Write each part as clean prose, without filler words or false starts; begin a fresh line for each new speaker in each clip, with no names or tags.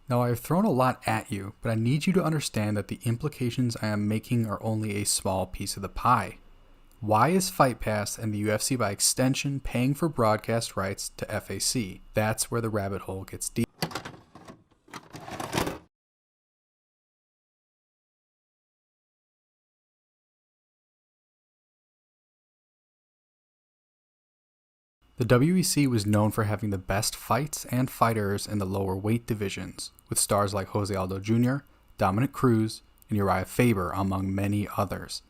Now, I have thrown a lot at you, but I need you to understand that the implications I am making are only a small piece of the pie. Why is Fight Pass and the UFC by extension paying for broadcast rights to FAC? That's where the rabbit hole gets deep. The WEC was known for having the best fights and fighters in the lower weight divisions, with stars like Jose Aldo Jr., Dominic Cruz, and Uriah Faber, among many others.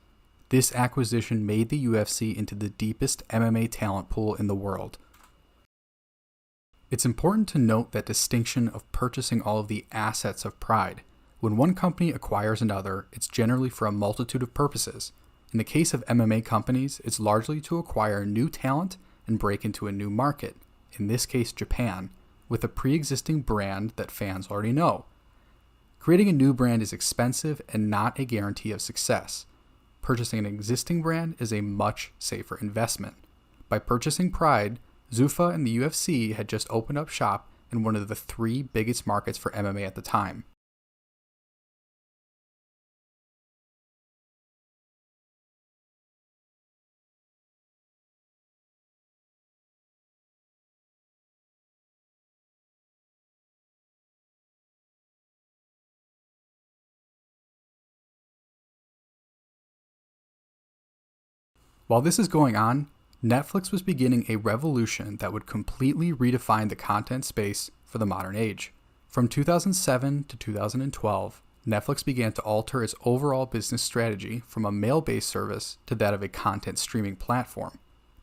This acquisition made the UFC into the deepest MMA talent pool in the world. It's important to note that distinction of purchasing all of the assets of Pride. When one company acquires another, it's generally for a multitude of purposes. In the case of MMA companies, it's largely to acquire new talent and break into a new market, in this case Japan, with a pre-existing brand that fans already know. Creating a new brand is expensive and not a guarantee of success. Purchasing an existing brand is a much safer investment. By purchasing Pride, Zuffa and the UFC had just opened up shop in one of the three biggest markets for MMA at the time. While this is going on, Netflix was beginning a revolution that would completely redefine the content space for the modern age. From 2007 to 2012, Netflix began to alter its overall business strategy from a mail-based service to that of a content streaming platform.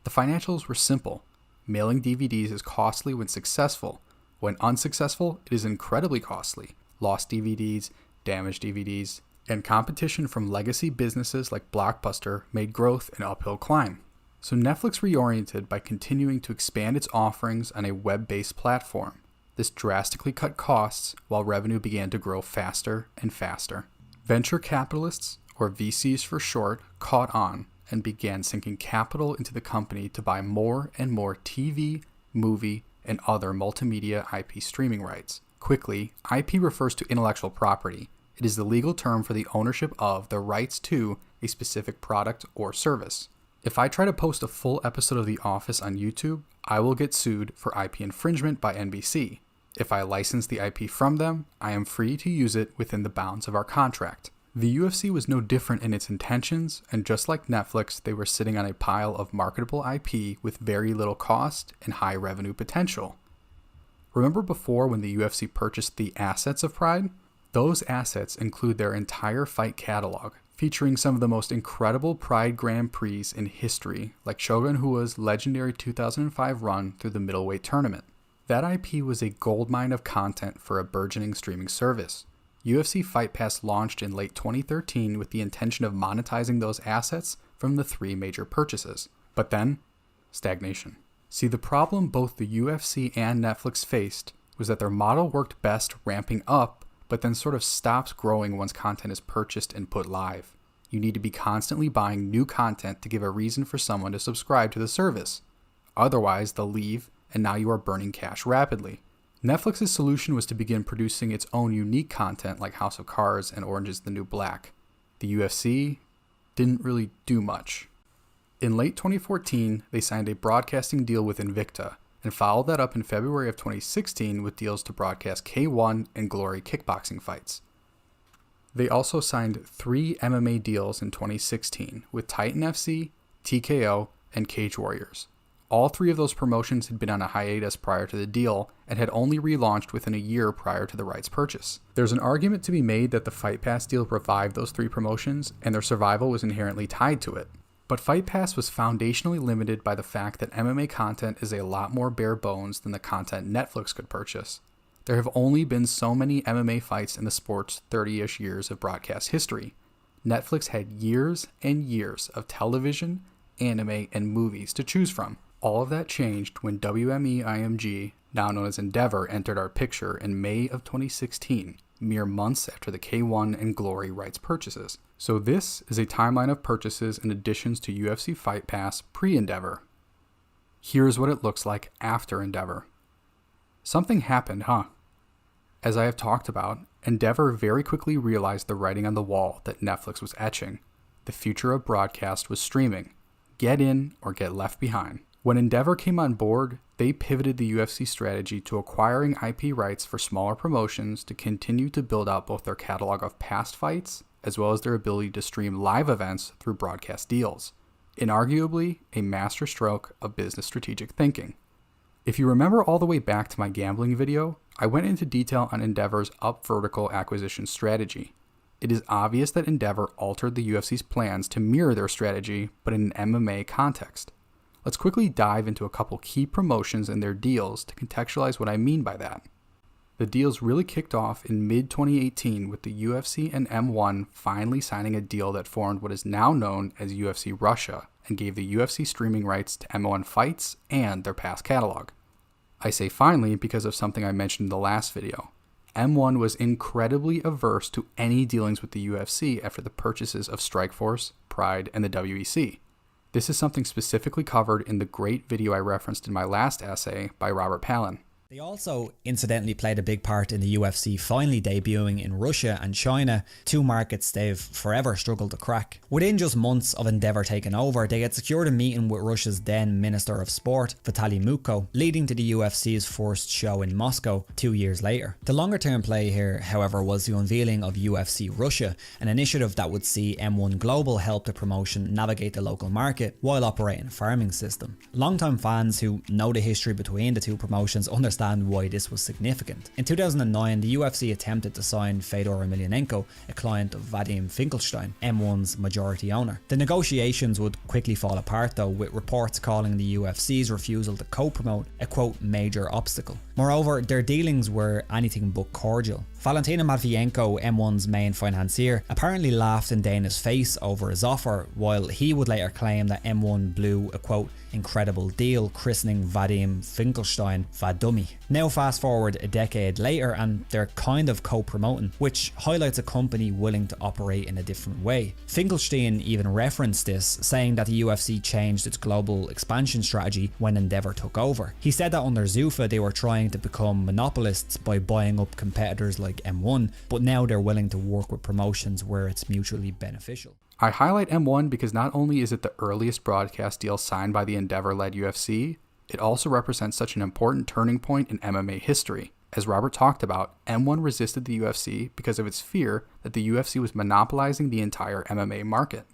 The financials were simple. Mailing DVDs is costly when successful. When unsuccessful, it is incredibly costly. Lost DVDs, damaged DVDs, and competition from legacy businesses like Blockbuster made growth an uphill climb. So Netflix reoriented by continuing to expand its offerings on a web-based platform. This drastically cut costs while revenue began to grow faster and faster. Venture capitalists, or VCs for short, caught on and began sinking capital into the company to buy more and more TV, movie, and other multimedia IP streaming rights. Quickly, IP refers to intellectual property. It is the legal term for the ownership of the rights to a specific product or service. If I try to post a full episode of The Office on YouTube, I will get sued for IP infringement by NBC. If I license the IP from them, I am free to use it within the bounds of our contract. The UFC was no different in its intentions, and just like Netflix, they were sitting on a pile of marketable IP with very little cost and high revenue potential. Remember before when the UFC purchased the assets of Pride? Those assets include their entire fight catalog, featuring some of the most incredible Pride Grand Prix in history, like Shogun Rua's legendary 2005 run through the middleweight tournament. That IP was a goldmine of content for a burgeoning streaming service. UFC Fight Pass launched in late 2013 with the intention of monetizing those assets from the three major purchases. But then, stagnation. See, the problem both the UFC and Netflix faced was that their model worked best ramping up, but then sort of stops growing once content is purchased and put live. You need to be constantly buying new content to give a reason for someone to subscribe to the service. Otherwise, they'll leave, and now you are burning cash rapidly. Netflix's solution was to begin producing its own unique content like House of Cards and Orange is the New Black. The UFC didn't really do much. In late 2014, they signed a broadcasting deal with Invicta, and followed that up in February of 2016 with deals to broadcast K1 and Glory kickboxing fights. They also signed 3 MMA deals in 2016 with Titan FC, TKO, and Cage Warriors. All 3 of those promotions had been on a hiatus prior to the deal and had only relaunched within a year prior to the rights purchase. There's an argument to be made that the Fight Pass deal revived those 3 promotions and their survival was inherently tied to it. But Fight Pass was foundationally limited by the fact that MMA content is a lot more bare bones than the content Netflix could purchase. There have only been so many MMA fights in the sport's 30-ish years of broadcast history. Netflix had years and years of television, anime, and movies to choose from. All of that changed when WME-IMG, now known as Endeavor, entered our picture in May of 2016, mere months after the K1 and Glory rights purchases. So this is a timeline of purchases and additions to UFC Fight Pass pre-Endeavor. Here's what it looks like after Endeavor. Something happened, huh? As I have talked about, Endeavor very quickly realized the writing on the wall that Netflix was etching. The future of broadcast was streaming. Get in or get left behind. When Endeavor came on board, they pivoted the UFC strategy to acquiring IP rights for smaller promotions to continue to build out both their catalog of past fights as well as their ability to stream live events through broadcast deals. Inarguably, a masterstroke of business strategic thinking. If you remember all the way back to my gambling video, I went into detail on Endeavor's up vertical acquisition strategy. It is obvious that Endeavor altered the UFC's plans to mirror their strategy, but in an MMA context. Let's quickly dive into a couple key promotions and their deals to contextualize what I mean by that. The deals really kicked off in mid-2018 with the UFC and M1 finally signing a deal that formed what is now known as UFC Russia and gave the UFC streaming rights to M1 fights and their past catalog. I say finally because of something I mentioned in the last video. M1 was incredibly averse to any dealings with the UFC after the purchases of Strikeforce, Pride, and the WEC. This is something specifically covered in the great video I referenced in my last essay by Robert Palin.
They also incidentally played a big part in the UFC finally debuting in Russia and China, two markets they've forever struggled to crack. Within just months of Endeavor taking over, they had secured a meeting with Russia's then Minister of Sport, Vitaly Mutko, leading to the UFC's first show in Moscow 2 years later. The longer term play here, however, was the unveiling of UFC Russia, an initiative that would see M1 Global help the promotion navigate the local market while operating a farming system. Longtime fans who know the history between the two promotions understand why this was significant. In 2009, the UFC attempted to sign Fedor Emelianenko, a client of Vadim Finkelstein, M1's majority owner. The negotiations would quickly fall apart though, with reports calling the UFC's refusal to co-promote a quote major obstacle. Moreover, their dealings were anything but cordial. Valentina Matvienko, M1's main financier, apparently laughed in Dana's face over his offer, while he would later claim that M1 blew a quote incredible deal, christening Vadim Finkelstein Vadummy. Now fast forward a decade later and they're kind of co-promoting, which highlights a company willing to operate in a different way. Finkelstein even referenced this, saying that the UFC changed its global expansion strategy when Endeavor took over. He said that under Zuffa they were trying to become monopolists by buying up competitors like M1, but now they're willing to work with promotions where it's mutually beneficial.
I highlight M1 because not only is it the earliest broadcast deal signed by the Endeavor-led UFC, it also represents such an important turning point in MMA history. As Robert talked about, M1 resisted the UFC because of its fear that the UFC was monopolizing the entire MMA market.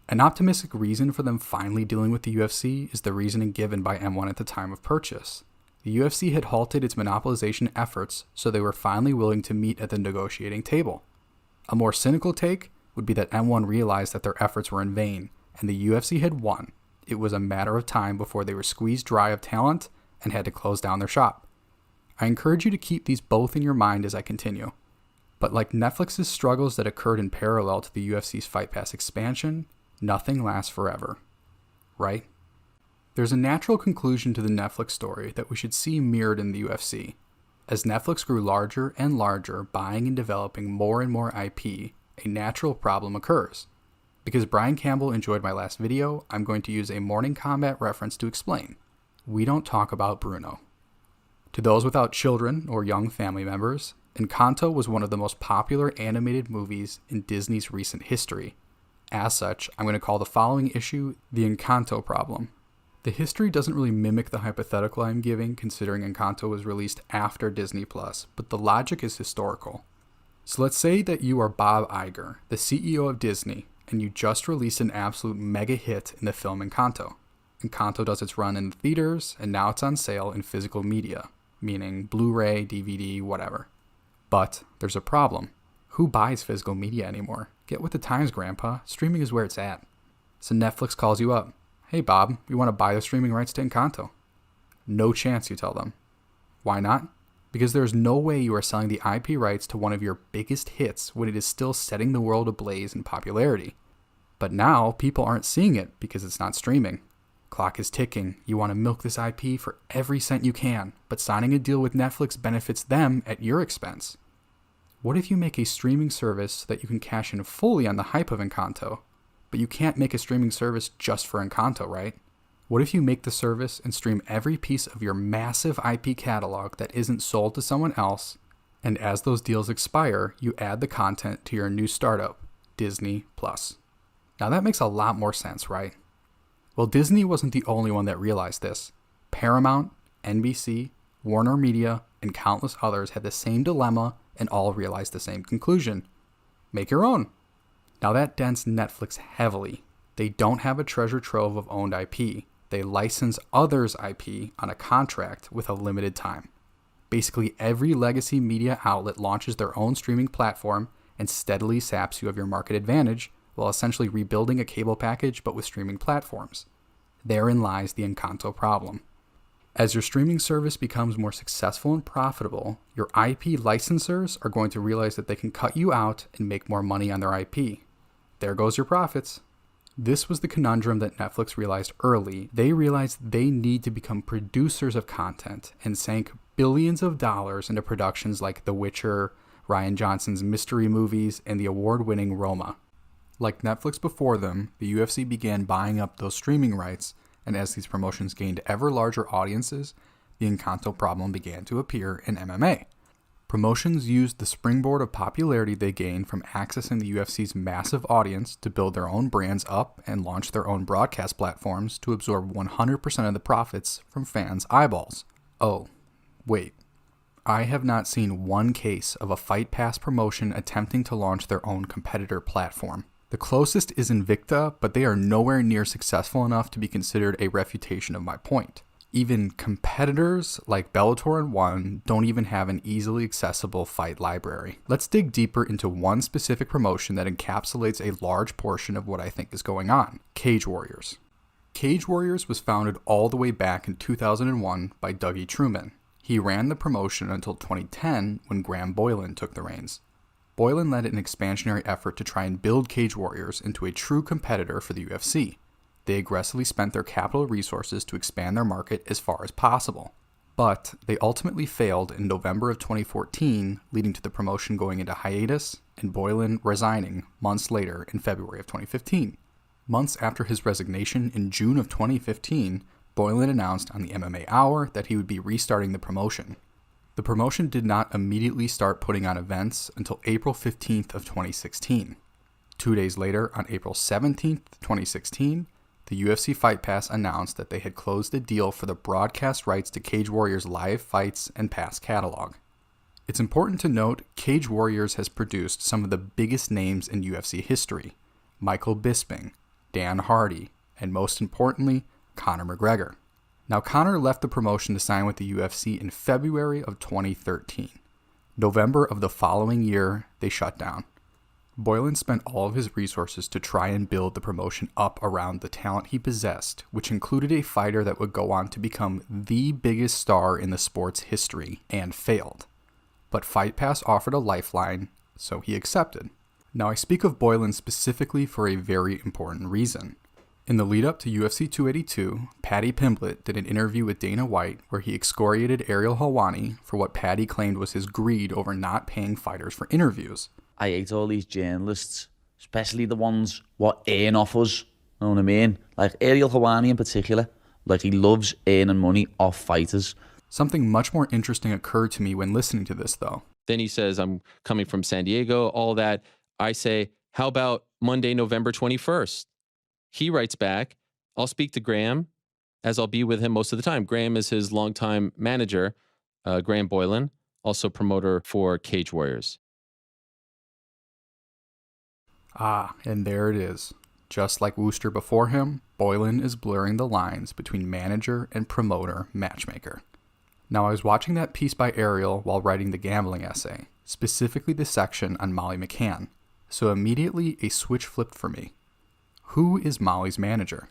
An optimistic reason for them finally dealing with the UFC is the reasoning given by M1 at the time of purchase. The UFC had halted its monopolization efforts, so they were finally willing to meet at the negotiating table. A more cynical take would be that M1 realized that their efforts were in vain, and the UFC had won. It was a matter of time before they were squeezed dry of talent and had to close down their shop. I encourage you to keep these both in your mind as I continue. But like Netflix's struggles that occurred in parallel to the UFC's Fight Pass expansion, nothing lasts forever. Right? There's a natural conclusion to the Netflix story that we should see mirrored in the UFC. As Netflix grew larger and larger, buying and developing more and more IP, a natural problem occurs. Because Brian Campbell enjoyed my last video, I'm going to use a Morning Kombat reference to explain. We don't talk about Bruno. To those without children or young family members, Encanto was one of the most popular animated movies in Disney's recent history. As such, I'm going to call the following issue the Encanto problem. The history doesn't really mimic the hypothetical I'm giving, considering Encanto was released after Disney+, but the logic is historical. So let's say that you are Bob Iger, the CEO of Disney, and you just released an absolute mega hit in the film Encanto. Encanto does its run in the theaters, and now it's on sale in physical media, meaning Blu-ray, DVD, whatever. But there's a problem. Who buys physical media anymore? Get with the times, Grandpa. Streaming is where it's at. So Netflix calls you up. Hey Bob, we want to buy the streaming rights to Encanto. No chance, you tell them. Why not? Because there's no way you are selling the IP rights to one of your biggest hits when it is still setting the world ablaze in popularity. But now, people aren't seeing it because it's not streaming. Clock is ticking. You want to milk this IP for every cent you can, but signing a deal with Netflix benefits them at your expense. What if you make a streaming service so that you can cash in fully on the hype of Encanto? But you can't make a streaming service just for Encanto, right? What if you make the service and stream every piece of your massive IP catalog that isn't sold to someone else, And as those deals expire, you add the content to your new startup, Disney Plus. Now that makes a lot more sense, right? Well, Disney wasn't the only one that realized this. Paramount, NBC, Warner Media, and countless others had the same dilemma and all realized the same conclusion. Make your own. Now that dents Netflix heavily. They don't have a treasure trove of owned IP. They license others' IP on a contract with a limited time. Basically, every legacy media outlet launches their own streaming platform and steadily saps you of your market advantage while essentially rebuilding a cable package but with streaming platforms. Therein lies the Encanto problem. As your streaming service becomes more successful and profitable, your IP licensors are going to realize that they can cut you out and make more money on their IP. There goes your profits. This was the conundrum that Netflix realized early. They realized they need to become producers of content and sank billions of dollars into productions like The Witcher, Rian Johnson's mystery movies, and the award-winning Roma. Like Netflix before them, the UFC began buying up those streaming rights, and as these promotions gained ever larger audiences, the Encanto problem began to appear in MMA. Promotions used the springboard of popularity they gained from accessing the UFC's massive audience to build their own brands up and launch their own broadcast platforms to absorb 100% of the profits from fans' eyeballs. Oh, wait. I have not seen one case of a Fight Pass promotion attempting to launch their own competitor platform. The closest is Invicta, but they are nowhere near successful enough to be considered a refutation of my point. Even competitors like Bellator and ONE don't even have an easily accessible fight library. Let's dig deeper into one specific promotion that encapsulates a large portion of what I think is going on: Cage Warriors. Cage Warriors was founded all the way back in 2001 by Dougie Truman. He ran the promotion until 2010 when Graham Boylan took the reins. Boylan led an expansionary effort to try and build Cage Warriors into a true competitor for the UFC. They aggressively spent their capital resources to expand their market as far as possible. But they ultimately failed in November of 2014, leading to the promotion going into hiatus and Boylan resigning months later in February of 2015. Months after his resignation in June of 2015, Boylan announced on the MMA Hour that he would be restarting the promotion. The promotion did not immediately start putting on events until April 15th of 2016. 2 days later, on April 17th, 2016, the UFC Fight Pass announced that they had closed a deal for the broadcast rights to Cage Warriors' live fights and past catalog. It's important to note Cage Warriors has produced some of the biggest names in UFC history: Michael Bisping, Dan Hardy, and most importantly, Conor McGregor. Now, Conor left the promotion to sign with the UFC in February of 2013. November of the following year, they shut down. Boylan spent all of his resources to try and build the promotion up around the talent he possessed, which included a fighter that would go on to become the biggest star in the sport's history, and failed. But Fight Pass offered a lifeline, so he accepted. Now, I speak of Boylan specifically for a very important reason. In the lead up to UFC 282, Paddy Pimblett did an interview with Dana White where he excoriated Ariel Helwani for what Paddy claimed was his greed over not paying fighters for interviews.
I hate all these journalists, especially the ones what earn off us, know what I mean? Like Ariel Helwani in particular, like he loves earning money off fighters.
Something much more interesting occurred to me when listening to this, though.
Then he says, I'm coming from San Diego, all that. I say, how about Monday, November 21st? He writes back, I'll speak to Graham, as I'll be with him most of the time. Graham is his longtime manager, Graham Boylan, also promoter for Cage Warriors.
Ah, and there it is. Just like Wooster before him, Boylan is blurring the lines between manager and promoter matchmaker. Now, I was watching that piece by Ariel while writing the gambling essay, specifically the section on Molly McCann, so immediately a switch flipped for me. Who is Molly's manager?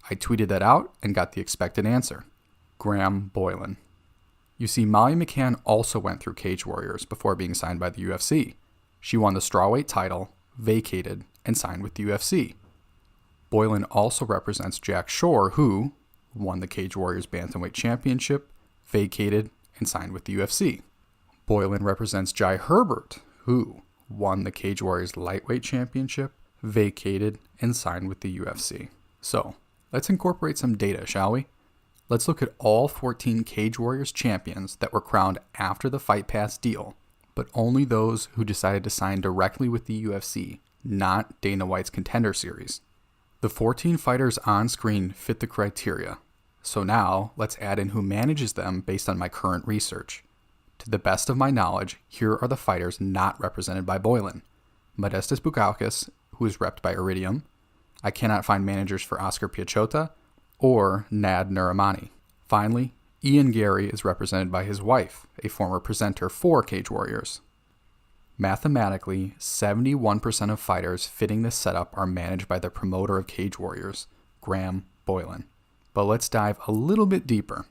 I tweeted that out and got the expected answer: Graham Boylan. You see, Molly McCann also went through Cage Warriors before being signed by the UFC. She won the strawweight title, vacated, and signed with the UFC. Boylan also represents Jack Shore, who won the Cage Warriors Bantamweight Championship, vacated, and signed with the UFC. Boylan represents Jai Herbert, who won the Cage Warriors Lightweight Championship, vacated, and signed with the UFC. So, let's incorporate some data, shall we? Let's look at all 14 Cage Warriors champions that were crowned after the Fight Pass deal, but only those who decided to sign directly with the UFC, not Dana White's Contender Series. The 14 fighters on screen fit the criteria, so now let's add in who manages them based on my current research. To the best of my knowledge, here are the fighters not represented by Boylan. Modestas Bukauskas, who is repped by Iridium. I cannot find managers for Oscar Piachota or Nad Nuramani. Finally, Ian Gary is represented by his wife, a former presenter for Cage Warriors. Mathematically, 71% of fighters fitting this setup are managed by the promoter of Cage Warriors, Graham Boylan. But let's dive a little bit deeper.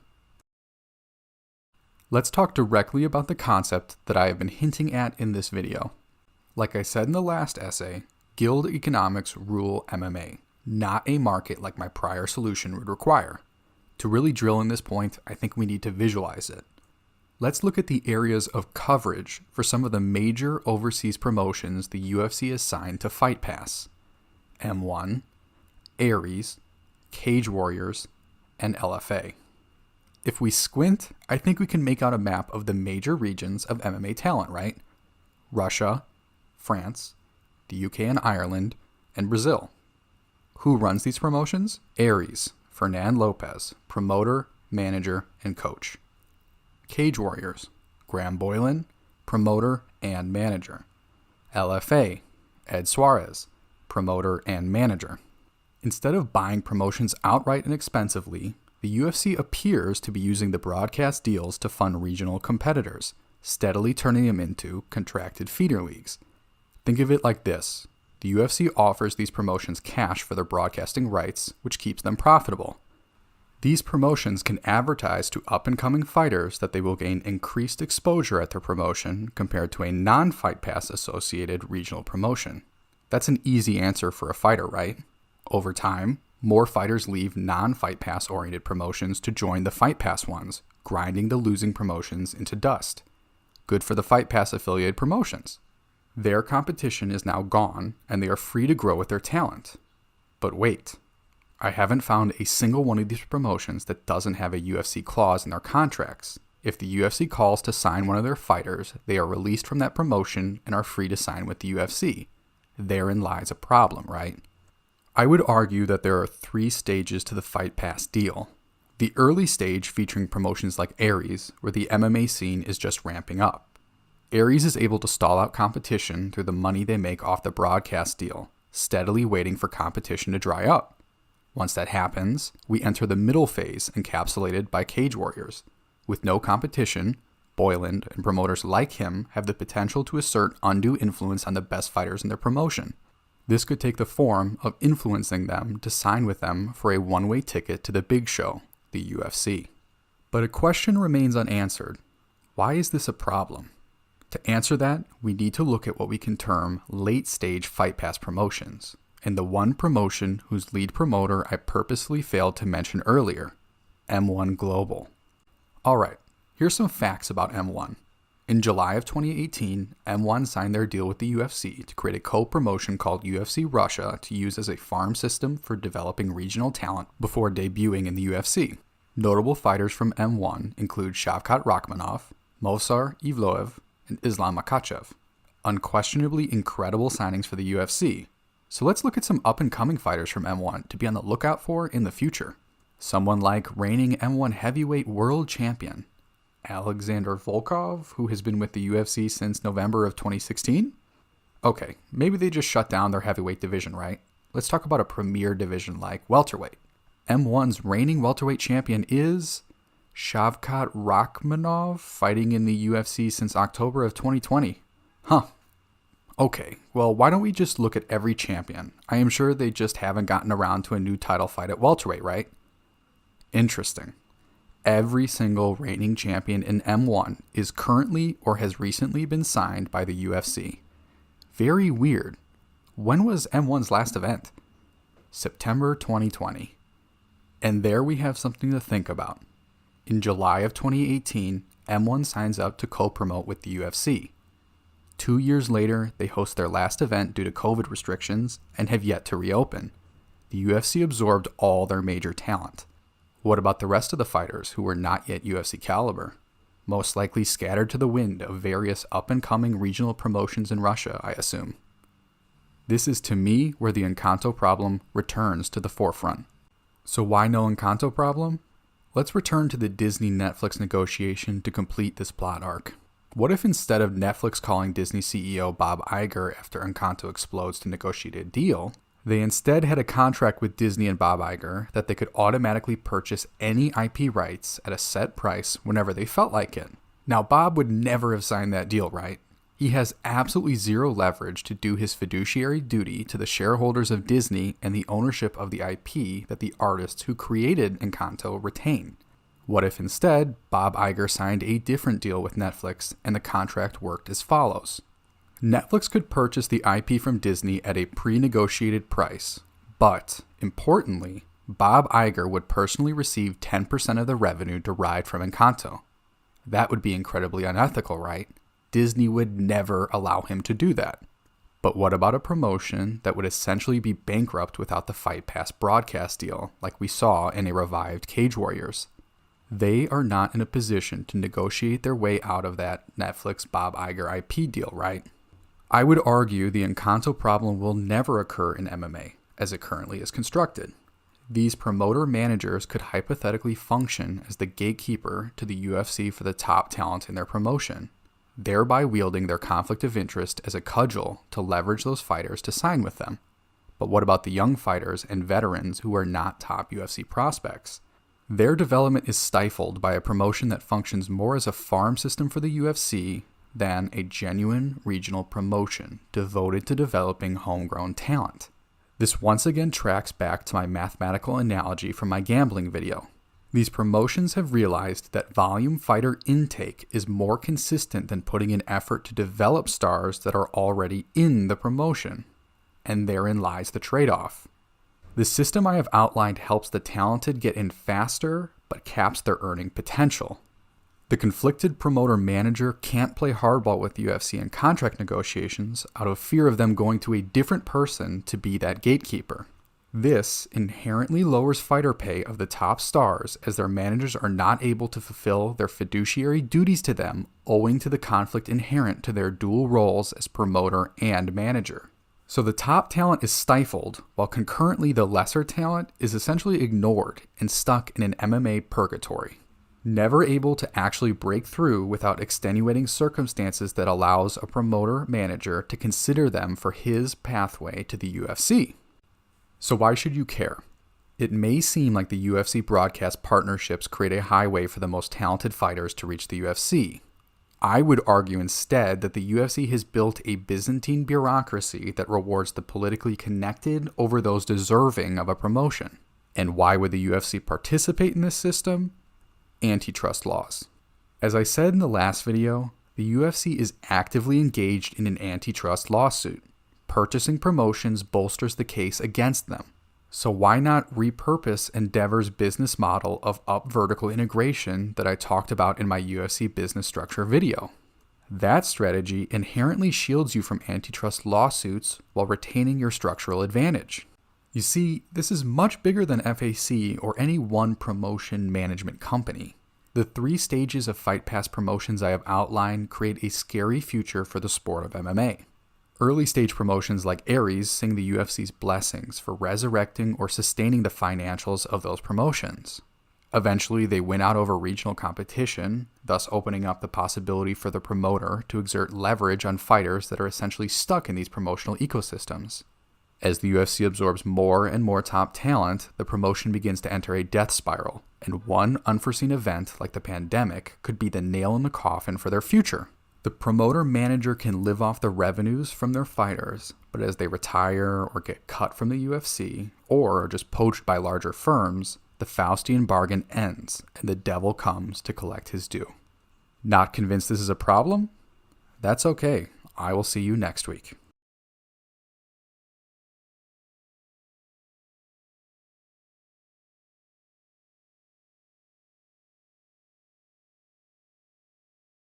Let's talk directly about the concept that I have been hinting at in this video. Like I said in the last essay, guild economics rule MMA, not a market like my prior solution would require. To really drill in this point, I think we need to visualize it. Let's look at the areas of coverage for some of the major overseas promotions the UFC assigned to Fight Pass. M1, Aries, Cage Warriors, and LFA. If we squint, I think we can make out a map of the major regions of MMA talent, right? Russia, France, the UK and Ireland, and Brazil. Who runs these promotions? Aries, Fernan Lopez, promoter, manager, and coach. Cage Warriors, Graham Boylan, promoter and manager. LFA, Ed Suarez, promoter and manager. Instead of buying promotions outright and expensively, the UFC appears to be using the broadcast deals to fund regional competitors, steadily turning them into contracted feeder leagues. Think of it like this. The UFC offers these promotions cash for their broadcasting rights, which keeps them profitable. These promotions can advertise to up-and-coming fighters that they will gain increased exposure at their promotion compared to a non-Fight Pass associated regional promotion. That's an easy answer for a fighter, right? Over time, more fighters leave non-Fight Pass oriented promotions to join the Fight Pass ones, grinding the losing promotions into dust. Good for the Fight Pass affiliated promotions. Their competition is now gone, and they are free to grow with their talent. But wait, I haven't found a single one of these promotions that doesn't have a UFC clause in their contracts. If the UFC calls to sign one of their fighters, they are released from that promotion and are free to sign with the UFC. Therein lies a problem, right? I would argue that there are 3 stages to the Fight Pass deal. The early stage featuring promotions like Aries, where the MMA scene is just ramping up. Aries is able to stall out competition through the money they make off the broadcast deal, steadily waiting for competition to dry up. Once that happens, we enter the middle phase encapsulated by Cage Warriors. With no competition, Boylan and promoters like him have the potential to assert undue influence on the best fighters in their promotion. This could take the form of influencing them to sign with them for a one-way ticket to the big show, the UFC. But a question remains unanswered. Why is this a problem? To answer that, we need to look at what we can term late-stage Fight Pass promotions, and the one promotion whose lead promoter I purposely failed to mention earlier, M1 Global. Alright, here's some facts about M1. In July of 2018, M1 signed their deal with the UFC to create a co-promotion called UFC Russia to use as a farm system for developing regional talent before debuting in the UFC. Notable fighters from M1 include Shavkat Rakhmonov, Movsar Evloev, and Islam Makhachev. Unquestionably incredible signings for the UFC. So let's look at some up-and-coming fighters from M1 to be on the lookout for in the future. Someone like reigning M1 heavyweight world champion Alexander Volkov, who has been with the UFC since November of 2016? Okay, maybe they just shut down their heavyweight division, right? Let's talk about a premier division like welterweight. M1's reigning welterweight champion is Shavkat Rakhmonov, fighting in the UFC since October of 2020. Huh. Okay, well, why don't we just look at every champion? I am sure they just haven't gotten around to a new title fight at welterweight, right? Interesting. Every single reigning champion in M1 is currently or has recently been signed by the UFC. Very weird. When was M1's last event? September 2020. And there we have something to think about. In July of 2018, M1 signs up to co-promote with the UFC. 2 years later, they host their last event due to COVID restrictions and have yet to reopen. The UFC absorbed all their major talent. What about the rest of the fighters who were not yet UFC caliber? most likely scattered to the wind of various up-and-coming regional promotions in Russia, I assume. This is to me where the Encanto problem returns to the forefront. So why no Encanto problem? Let's return to the Disney-Netflix negotiation to complete this plot arc. What if instead of Netflix calling Disney CEO Bob Iger after Encanto explodes to negotiate a deal, they instead had a contract with Disney and Bob Iger that they could automatically purchase any IP rights at a set price whenever they felt like it. Now, Bob would never have signed that deal, right? He has absolutely zero leverage to do his fiduciary duty to the shareholders of Disney and the ownership of the IP that the artists who created Encanto retain. What if instead, Bob Iger signed a different deal with Netflix and the contract worked as follows? Netflix could purchase the IP from Disney at a pre-negotiated price, but, importantly, Bob Iger would personally receive 10% of the revenue derived from Encanto. That would be incredibly unethical, right? Disney would never allow him to do that. But what about a promotion that would essentially be bankrupt without the Fight Pass broadcast deal, like we saw in a revived Cage Warriors? They are not in a position to negotiate their way out of that Netflix Bob Iger IP deal, right? I would argue the Encanto problem will never occur in MMA, as it currently is constructed. These promoter managers could hypothetically function as the gatekeeper to the UFC for the top talent in their promotion, thereby wielding their conflict of interest as a cudgel to leverage those fighters to sign with them. But what about the young fighters and veterans who are not top UFC prospects? Their development is stifled by a promotion that functions more as a farm system for the UFC than a genuine regional promotion devoted to developing homegrown talent. This once again tracks back to my mathematical analogy from my gambling video. These promotions have realized that volume fighter intake is more consistent than putting in effort to develop stars that are already in the promotion. And therein lies the trade-off. The system I have outlined helps the talented get in faster, but caps their earning potential. The conflicted promoter manager can't play hardball with the UFC in contract negotiations out of fear of them going to a different person to be that gatekeeper. This inherently lowers fighter pay of the top stars as their managers are not able to fulfill their fiduciary duties to them owing to the conflict inherent to their dual roles as promoter and manager. So the top talent is stifled, while concurrently the lesser talent is essentially ignored and stuck in an MMA purgatory, never able to actually break through without extenuating circumstances that allows a promoter manager to consider them for his pathway to the UFC. So why should you care? It may seem like the UFC broadcast partnerships create a highway for the most talented fighters to reach the UFC. I would argue instead that the UFC has built a Byzantine bureaucracy that rewards the politically connected over those deserving of a promotion. And why would the UFC participate in this system? Antitrust laws. As I said in the last video, the UFC is actively engaged in an antitrust lawsuit. Purchasing promotions bolsters the case against them. So why not repurpose Endeavor's business model of up vertical integration that I talked about in my UFC business structure video? That strategy inherently shields you from antitrust lawsuits while retaining your structural advantage. You see, this is much bigger than FAC or any one promotion management company. The 3 stages of Fight Pass promotions I have outlined create a scary future for the sport of MMA. Early stage promotions like Ares sing the UFC's blessings for resurrecting or sustaining the financials of those promotions. Eventually, they win out over regional competition, thus opening up the possibility for the promoter to exert leverage on fighters that are essentially stuck in these promotional ecosystems. As the UFC absorbs more and more top talent, the promotion begins to enter a death spiral, and one unforeseen event like the pandemic could be the nail in the coffin for their future. The promoter manager can live off the revenues from their fighters, but as they retire or get cut from the UFC, or are just poached by larger firms, the Faustian bargain ends and the devil comes to collect his due. Not convinced this is a problem? That's okay. I will see you next week.